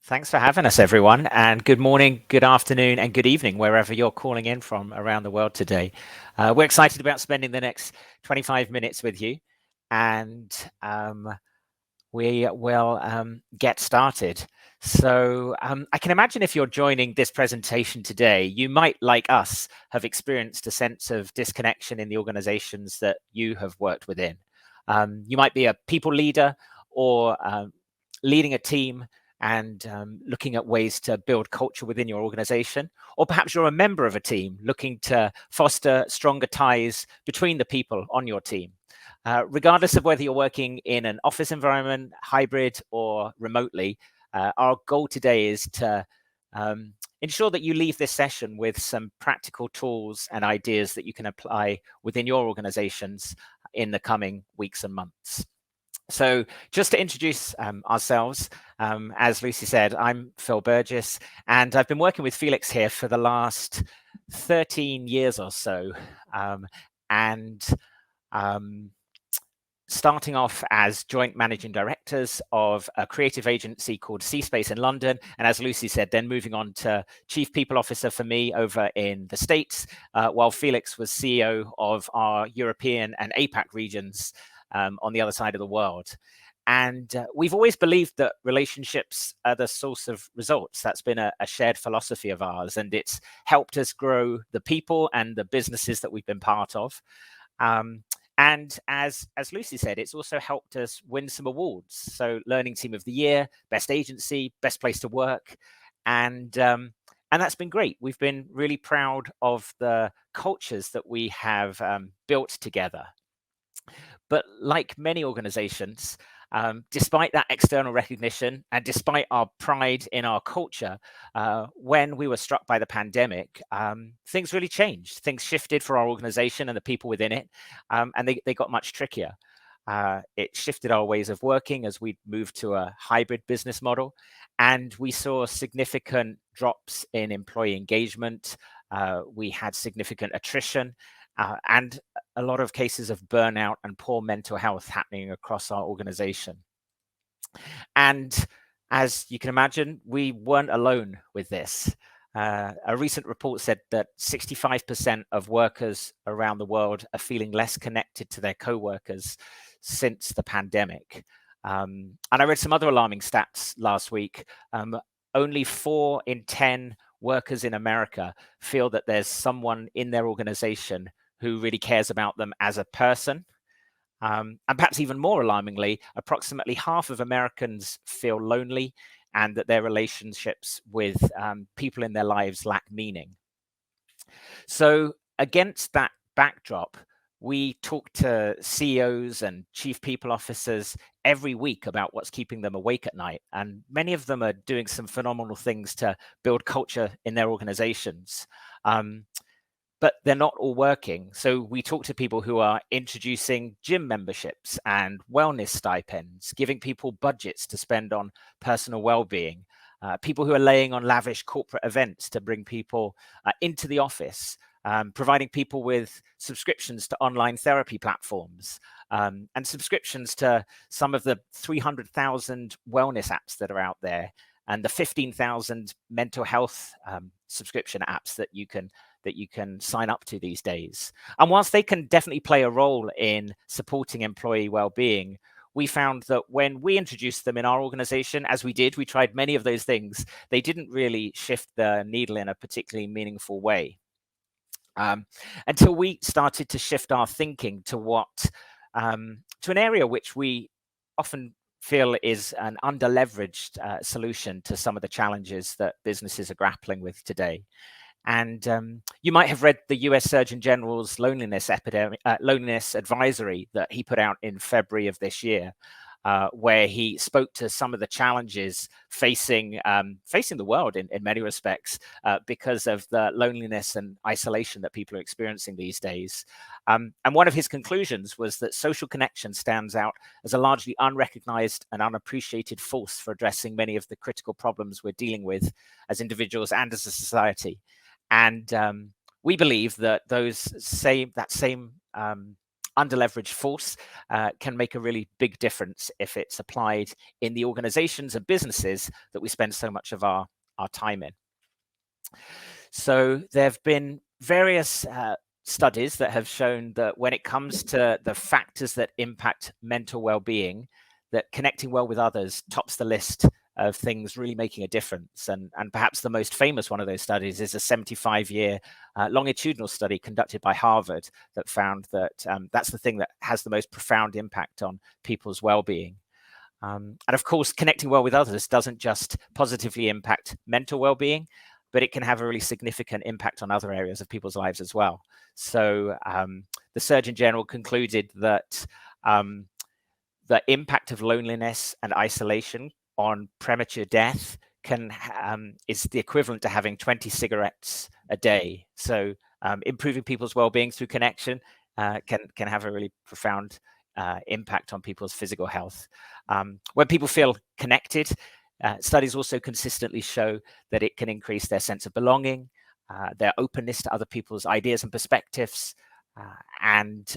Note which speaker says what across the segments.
Speaker 1: Thanks for having us, everyone. And good morning, good afternoon, and good evening, wherever you're calling in from around the world today. We're excited about spending the next 25 minutes with you. And we will get started. So I can imagine if you're joining this presentation today, you might, like us, have experienced a sense of disconnection in the organizations that you have worked within. You might be a people leader or leading a team and looking at ways to build culture within your organization. Or perhaps you're a member of a team looking to foster stronger ties between the people on your team. Regardless of whether you're working in an office environment, hybrid, or remotely, our goal today is to ensure that you leave this session with some practical tools and ideas that you can apply within your organizations in the coming weeks and months. So just to introduce ourselves, as Lucy said, I'm Phil Burgess, and I've been working with Felix here for the last 13 years or so. Starting off as joint managing directors of a creative agency called C-Space in London. And as Lucy said, then moving on to chief people officer for me over in the States, while Felix was CEO of our European and APAC regions on the other side of the world. And we've always believed that relationships are the source of results. That's been a shared philosophy of ours, and it's helped us grow the people and the businesses that we've been part of. And as Lucy said, it's also helped us win some awards. So Learning Team of the Year, Best Agency, Best Place to Work. And that's been great. We've been really proud of the cultures that we have built together. But like many organizations, despite that external recognition and despite our pride in our culture, when we were struck by the pandemic, things really changed. Things shifted for our organization and the people within it, and they got much trickier. It shifted our ways of working as we moved to a hybrid business model, and we saw significant drops in employee engagement. We had significant attrition, and a lot of cases of burnout and poor mental health happening across our organization. And as you can imagine, we weren't alone with this. A recent report said that 65% of workers around the world are feeling less connected to their co-workers since the pandemic. And I read some other alarming stats last week. Only 4 in 10 workers in America feel that there's someone in their organization who really cares about them as a person. And perhaps even more alarmingly, approximately half of Americans feel lonely and that their relationships with people in their lives lack meaning. So against that backdrop, we talk to CEOs and chief people officers every week about what's keeping them awake at night. And many of them are doing some phenomenal things to build culture in their organizations. But they're not all working. So we talk to people who are introducing gym memberships and wellness stipends, giving people budgets to spend on personal well-being, people who are laying on lavish corporate events to bring people into the office, providing people with subscriptions to online therapy platforms, and subscriptions to some of the 300,000 wellness apps that are out there, and the 15,000 mental health subscription apps that you can sign up to these days. And whilst they can definitely play a role in supporting employee well-being, we found that when we introduced them in our organization, as we tried many of those things, they didn't really shift the needle in a particularly meaningful way. Until we started to shift our thinking to an area which we often feel is an under-leveraged solution to some of the challenges that businesses are grappling with today. And you might have read the US Surgeon General's loneliness advisory that he put out in February of this year, where he spoke to some of the challenges facing the world in many respects because of the loneliness and isolation that people are experiencing these days. And one of his conclusions was that social connection stands out as a largely unrecognized and unappreciated force for addressing many of the critical problems we're dealing with as individuals and as a society. And we believe that that same underleveraged force can make a really big difference if it's applied in the organizations and businesses that we spend so much of our time in. So there have been various studies that have shown that when it comes to the factors that impact mental well-being, that connecting well with others tops the list of things really making a difference. And perhaps the most famous one of those studies is a 75-year longitudinal study conducted by Harvard that found that that's the thing that has the most profound impact on people's well-being. And of course, connecting well with others doesn't just positively impact mental well-being, but it can have a really significant impact on other areas of people's lives as well. So the Surgeon General concluded that the impact of loneliness and isolation on premature death is the equivalent to having 20 cigarettes a day. So improving people's well-being through connection can have a really profound impact on people's physical health. When people feel connected, studies also consistently show that it can increase their sense of belonging, their openness to other people's ideas and perspectives, and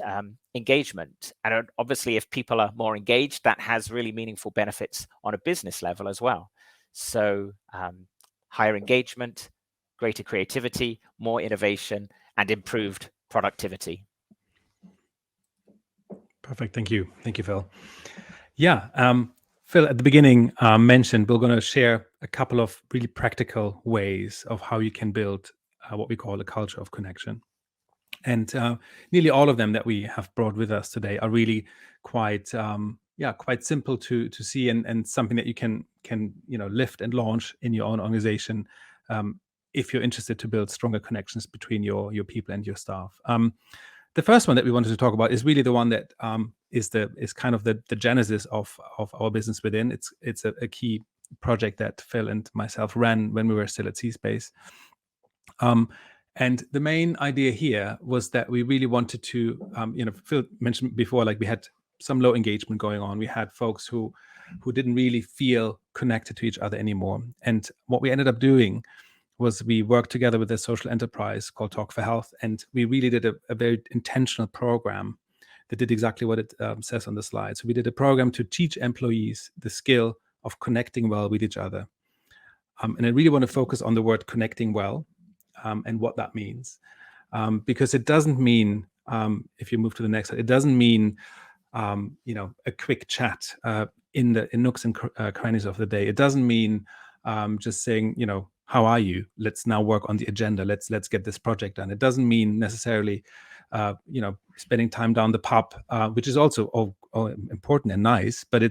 Speaker 1: engagement. And obviously, if people are more engaged, that has really meaningful benefits on a business level as well. So higher engagement, greater creativity, more innovation, and improved productivity.
Speaker 2: Perfect. Thank you. Thank you, Phil. Yeah. Phil, at the beginning, mentioned we're going to share a couple of really practical ways of how you can build what we call a culture of connection. And nearly all of them that we have brought with us today are really quite simple to see, and something that you can lift and launch in your own organization if you're interested to build stronger connections between your people and your staff. The first one that we wanted to talk about is really the one that is kind of the genesis of our business within. It's a key project that Phil and myself ran when we were still at C-Space. And the main idea here was that we really wanted to, Phil mentioned before, like we had some low engagement going on. We had folks who didn't really feel connected to each other anymore. And what we ended up doing was we worked together with a social enterprise called Talk for Health. And we really did a very intentional program that did exactly what it says on the slide. So we did a program to teach employees the skill of connecting well with each other. And I really want to focus on the word connecting well. And what that means, because it doesn't mean, if you move to the next slide, it doesn't mean, a quick chat in nooks and crannies of the day. It doesn't mean just saying, how are you? Let's now work on the agenda. Let's get this project done. It doesn't mean necessarily, spending time down the pub, which is also all important and nice, but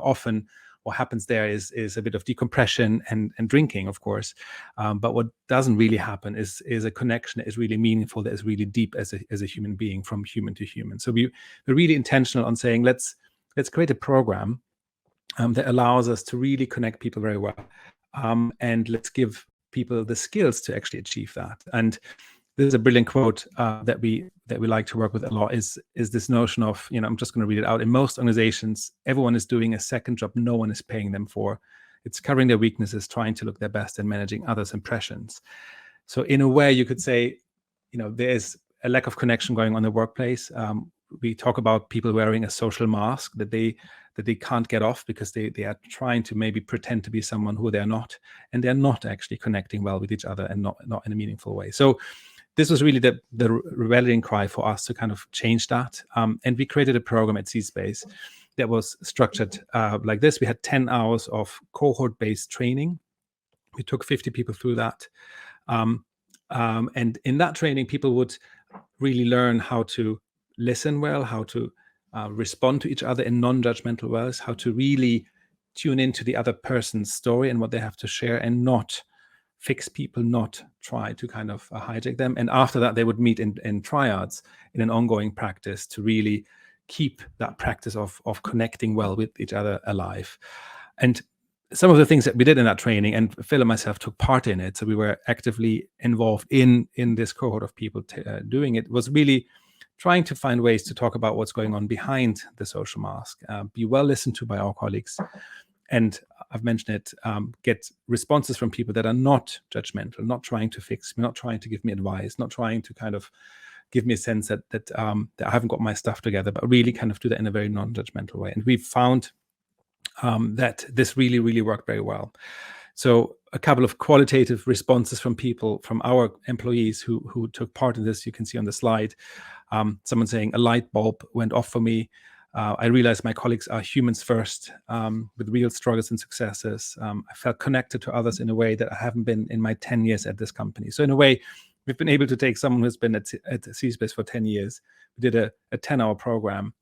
Speaker 2: often what happens there is a bit of decompression and drinking, of course. But what doesn't really happen is a connection that is really meaningful, that is really deep as a human being, from human to human. So we're really intentional on saying, let's create a program that allows us to really connect people very well. And let's give people the skills to actually achieve that. And this is a brilliant quote that we like to work with a lot, is this notion of, I'm just going to read it out. In most organizations, everyone is doing a second job no one is paying them for. It's covering their weaknesses, trying to look their best, and managing others' impressions. So in a way, you could say, there's a lack of connection going on in the workplace. We talk about people wearing a social mask that they can't get off because they are trying to maybe pretend to be someone who they're not, and they're not actually connecting well with each other, and not in a meaningful way. So this was really the rallying cry for us to kind of change that. And we created a program at C-Space that was structured like this. We had 10 hours of cohort-based training. We took 50 people through that. And in that training, people would really learn how to listen well, how to respond to each other in non-judgmental ways, how to really tune into the other person's story and what they have to share, and not fix people, not try to kind of hijack them. And after that, they would meet in triads in an ongoing practice to really keep that practice of connecting well with each other alive. And some of the things that we did in that training, and Phil and myself took part in it, so we were actively involved in this cohort of people doing it, was really trying to find ways to talk about what's going on behind the social mask, be well listened to by our colleagues. And I've mentioned it, get responses from people that are not judgmental, not trying to fix me, not trying to give me advice, not trying to kind of give me a sense that I haven't got my stuff together, but really kind of do that in a very non-judgmental way. And we found that this really worked very well. So a couple of qualitative responses from people, from our employees who took part in this, you can see on the slide. Someone saying, a light bulb went off for me. I realized my colleagues are humans first, with real struggles and successes. I felt connected to others in a way that I haven't been in my 10 years at this company. So in a way, we've been able to take someone who's been at CSpace for 10 years. We did a 10-hour program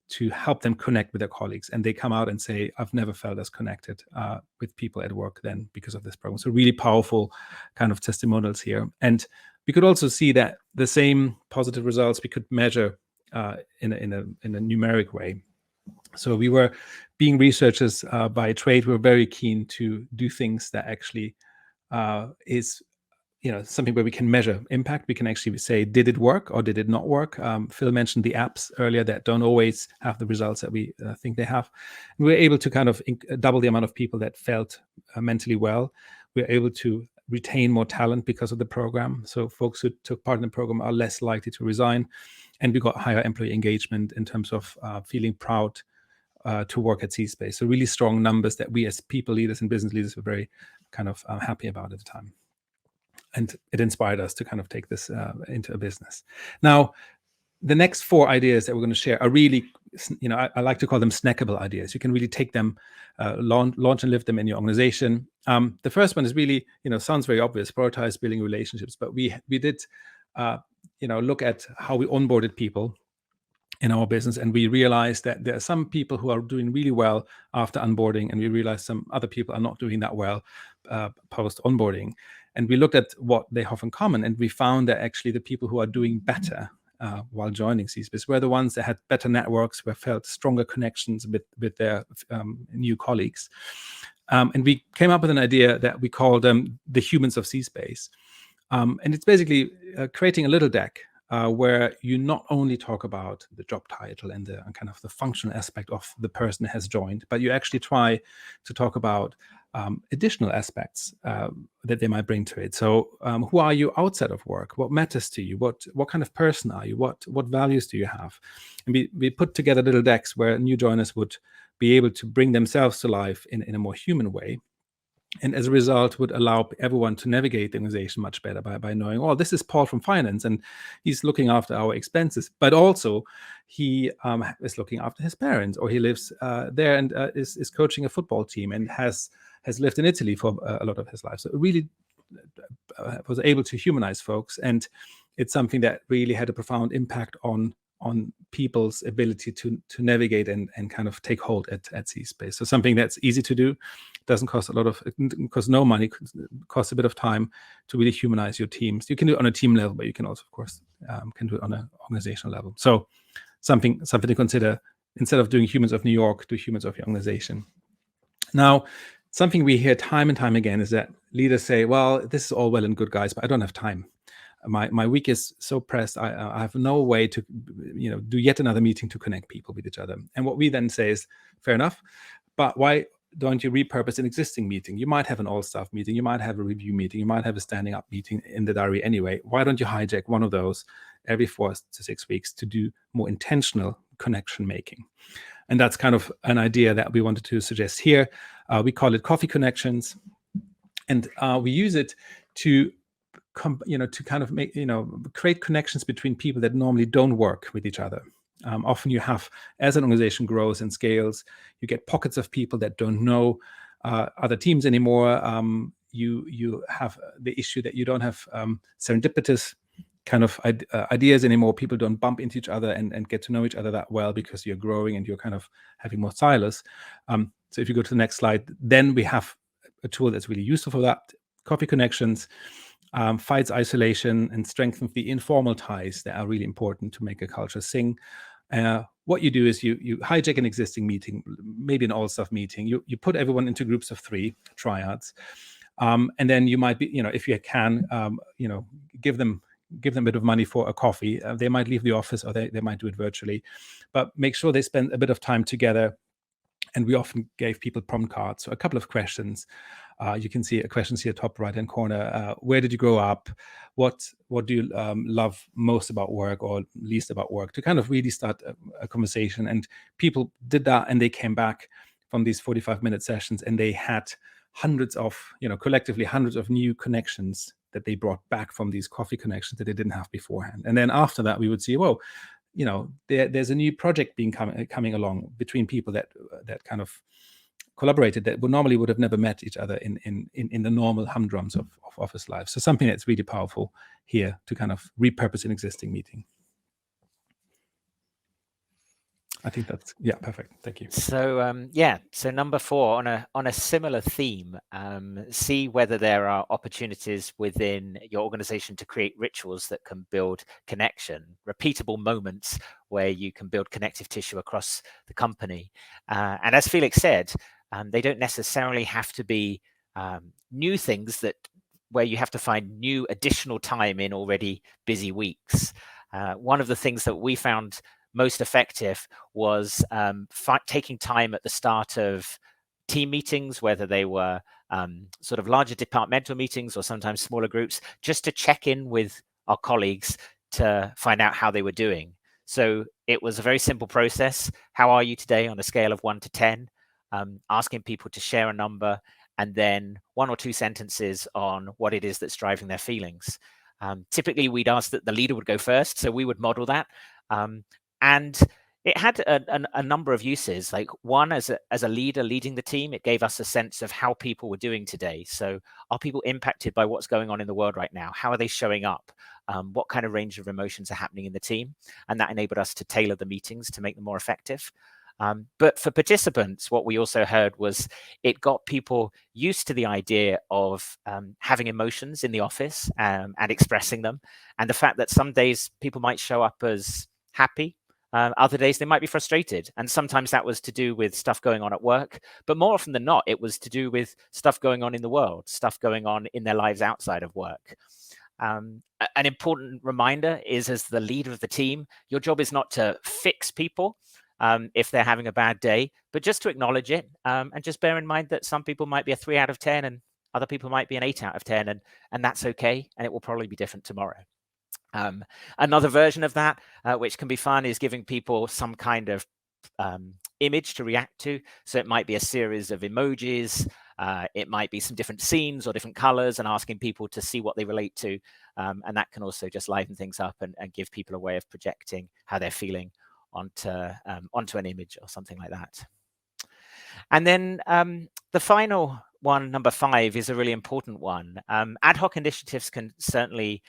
Speaker 2: to help them connect with their colleagues. And they come out and say, I've never felt as connected with people at work then because of this program. So really powerful kind of testimonials here. And we could also see that the same positive results we could measure in a numeric way. So we were, being researchers by trade, we were very keen to do things that actually is something where we can measure impact. We can actually say, did it work or did it not work? Phil mentioned the apps earlier that don't always have the results that we think they have. And we were able to kind of double the amount of people that felt mentally well. We were able to retain more talent because of the program. So folks who took part in the program are less likely to resign. And we got higher employee engagement in terms of feeling proud to work at CSpace. So really strong numbers that we as people leaders and business leaders were very kind of happy about at the time. And it inspired us to kind of take this into a business. Now, the next 4 ideas that we're going to share are really, I like to call them snackable ideas. You can really take them, launch and live them in your organization. The first one is really, sounds very obvious, prioritize building relationships. But we did, look at how we onboarded people in our business, and we realized that there are some people who are doing really well after onboarding, and we realized some other people are not doing that well post onboarding. And we looked at what they have in common, and we found that actually the people who are doing better while joining CSpace were the ones that had better networks, were felt stronger connections with their new colleagues. And we came up with an idea that we called the humans of CSpace. And it's basically creating a little deck where you not only talk about the job title and the kind of the functional aspect of the person that has joined, but you actually try to talk about additional aspects that they might bring to it. So who are you outside of work? What matters to you? What kind of person are you? What values do you have? And we put together little decks where new joiners would be able to bring themselves to life in a more human way. And as a result, would allow everyone to navigate the organization much better by knowing, oh, this is Paul from finance, and he's looking after our expenses. But also, he is looking after his parents, or he lives there and is coaching a football team and has lived in Italy for a lot of his life. So it really was able to humanize folks, and it's something that really had a profound impact on people's ability to navigate and kind of take hold at CSpace. So something that's easy to do, doesn't cost costs no money, costs a bit of time to really humanize your teams. You can do it on a team level, but you can also, of course, can do it on an organizational level. So something to consider. Instead of doing humans of New York, do humans of your organization. Now, something we hear time and time again is that leaders say, well, this is all well and good, guys, but I don't have time. My week is so pressed. I have no way to, do yet another meeting to connect people with each other. And what we then say is, fair enough, but why don't you repurpose an existing meeting? You might have an all-staff meeting, you might have a review meeting, you might have a standing up meeting in the diary anyway. Why don't you hijack one of those every 4 to 6 weeks to do more intentional connection making? And that's kind of an idea that we wanted to suggest here. We call it coffee connections, and we use it to kind of make, create connections between people that normally don't work with each other. Often you have, as an organization grows and scales, you get pockets of people that don't know other teams anymore. You have the issue that you don't have serendipitous kind of ideas anymore. People don't bump into each other and get to know each other that well because you're growing and you're kind of having more silos. So if you go to the next slide, then we have a tool that's really useful for that. Coffee connections fights isolation and strengthens the informal ties that are really important to make a culture sing. What you do is you hijack an existing meeting, maybe an all-staff meeting. You put everyone into groups of 3 triads, and then you might be, if you can, give them a bit of money for a coffee. They might leave the office, or they might do it virtually, but make sure they spend a bit of time together And we often gave people prompt cards, so a couple of questions. You can see a question here, top right-hand corner. Where did you grow up? What do you love most about work or least about work? To kind of really start a conversation. And people did that, and they came back from these 45-minute sessions, and they had hundreds of, collectively hundreds of new connections that they brought back from these coffee connections that they didn't have beforehand. And then after that, we would see, whoa, there's a new project coming along between people that kind of collaborated that normally would have never met each other in the normal humdrums of office life. So something that's really powerful here to kind of repurpose an existing meeting. I think that's perfect. Thank you.
Speaker 1: So so number 4 on a similar theme, see whether there are opportunities within your organization to create rituals that can build connection, repeatable moments where you can build connective tissue across the company. And as Felix said, they don't necessarily have to be new things where you have to find new additional time in already busy weeks. One of the things that we found most effective was taking time at the start of team meetings, whether they were sort of larger departmental meetings or sometimes smaller groups, just to check in with our colleagues to find out how they were doing. So it was a very simple process. How are you today on a scale of 1 to 10? Asking people to share a number, and then 1 or 2 sentences on what it is that's driving their feelings. Typically, we'd ask that the leader would go first, so we would model that. And it had a number of uses. Like, one, as a leader leading the team, it gave us a sense of how people were doing today. So are people impacted by what's going on in the world right now? How are they showing up? What kind of range of emotions are happening in the team? And that enabled us to tailor the meetings to make them more effective. But for participants, what we also heard was it got people used to the idea of having emotions in the office and expressing them. And the fact that some days people might show up as happy, other days they might be frustrated. And sometimes that was to do with stuff going on at work. But more often than not, it was to do with stuff going on in the world, stuff going on in their lives outside of work. An important reminder is, as the leader of the team, your job is not to fix people if they're having a bad day, but just to acknowledge it, and just bear in mind that some people might be a 3 out of 10 and other people might be an 8 out of 10, and that's okay, and it will probably be different tomorrow. Another version of that, which can be fun, is giving people some kind of image to react to. So it might be a series of emojis, it might be some different scenes or different colors, and asking people to see what they relate to. And that can also just liven things up and give people a way of projecting how they're feeling onto an image or something like that. And then the final one, number 5, is a really important one. Ad hoc initiatives can certainly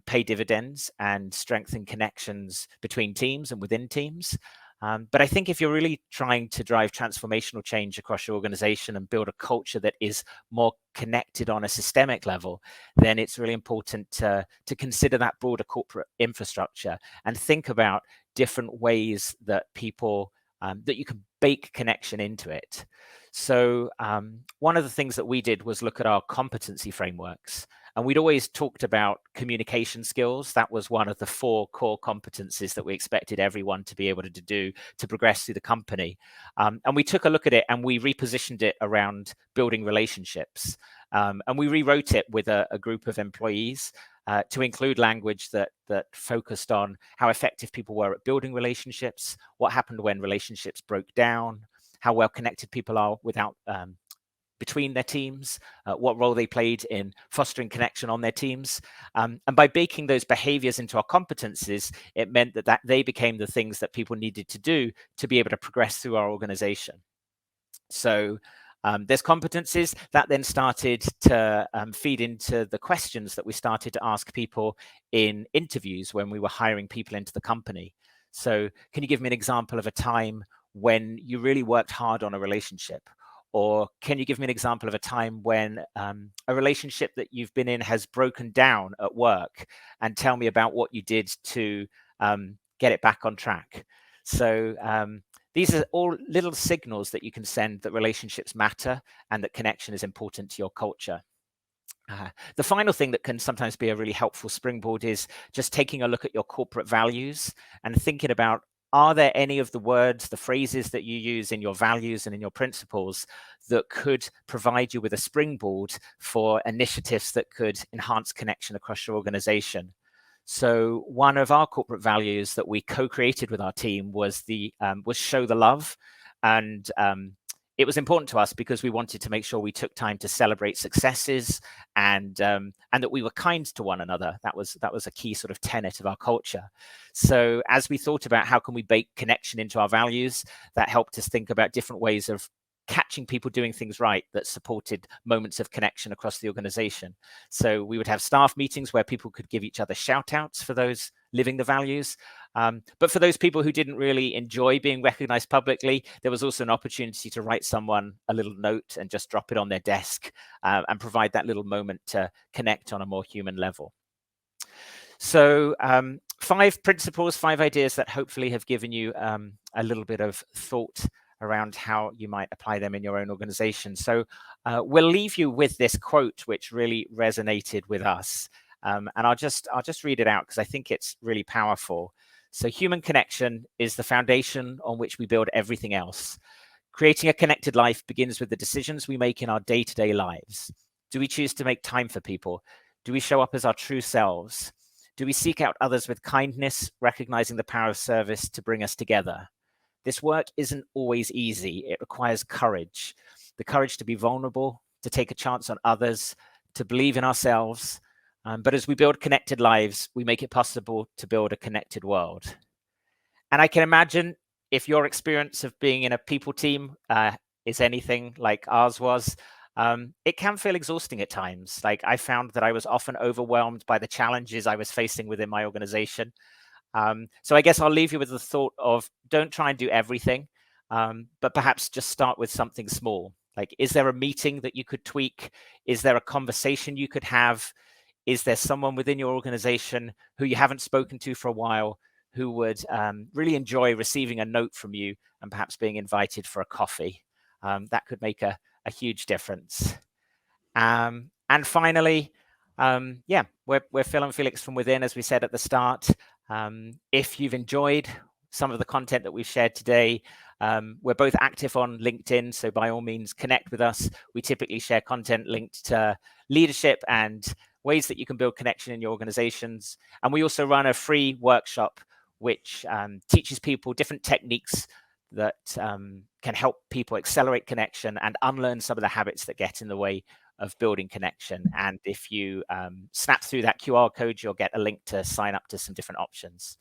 Speaker 1: pay dividends and strengthen connections between teams and within teams. But I think if you're really trying to drive transformational change across your organization and build a culture that is more connected on a systemic level, then it's really important to consider that broader corporate infrastructure and think about different ways that people that you can bake connection into it. So one of the things that we did was look at our competency frameworks. And we'd always talked about communication skills. That was one of the 4 core competencies that we expected everyone to be able to do to progress through the company. And we took a look at it and we repositioned it around building relationships. And we rewrote it with a group of employees to include language that focused on how effective people were at building relationships, what happened when relationships broke down, how well connected people are between their teams, what role they played in fostering connection on their teams. And by baking those behaviors into our competencies, it meant that they became the things that people needed to do to be able to progress through our organization. So there's competencies that then started to feed into the questions that we started to ask people in interviews when we were hiring people into the company. So can you give me an example of a time when you really worked hard on a relationship? Or can you give me an example of a time when a relationship that you've been in has broken down at work, and tell me about what you did to get it back on track? So these are all little signals that you can send that relationships matter and that connection is important to your culture. The final thing that can sometimes be a really helpful springboard is just taking a look at your corporate values and thinking about are there any of the words, the phrases that you use in your values and in your principles that could provide you with a springboard for initiatives that could enhance connection across your organization? So one of our corporate values that we co-created with our team was show the love, and it was important to us because we wanted to make sure we took time to celebrate successes and that we were kind to one another. That was a key sort of tenet of our culture. So as we thought about how can we bake connection into our values, that helped us think about different ways of catching people doing things right that supported moments of connection across the organization. So we would have staff meetings where people could give each other shout outs for those living the values. But for those people who didn't really enjoy being recognized publicly, there was also an opportunity to write someone a little note and just drop it on their desk and provide that little moment to connect on a more human level. So 5 principles, 5 ideas that hopefully have given you a little bit of thought around how you might apply them in your own organization. So we'll leave you with this quote, which really resonated with us. And I'll just read it out because I think it's really powerful. So human connection is the foundation on which we build everything else. Creating a connected life begins with the decisions we make in our day-to-day lives. Do we choose to make time for people? Do we show up as our true selves? Do we seek out others with kindness, recognizing the power of service to bring us together? This work isn't always easy. It requires courage, the courage to be vulnerable, to take a chance on others, to believe in ourselves. But as we build connected lives, we make it possible to build a connected world. And I can imagine if your experience of being in a people team is anything like ours was, it can feel exhausting at times. Like I found that I was often overwhelmed by the challenges I was facing within my organization. So I guess I'll leave you with the thought of don't try and do everything, but perhaps just start with something small. Like, is there a meeting that you could tweak? Is there a conversation you could have? Is there someone within your organization who you haven't spoken to for a while who would really enjoy receiving a note from you and perhaps being invited for a coffee? That could make a huge difference. And finally, we're Phil and Felix from within, as we said at the start. If you've enjoyed some of the content that we've shared today, we're both active on LinkedIn, so by all means connect with us. We typically share content linked to leadership and ways that you can build connection in your organizations. And we also run a free workshop which teaches people different techniques that can help people accelerate connection and unlearn some of the habits that get in the way of building connection. And if you snap through that QR code, you'll get a link to sign up to some different options.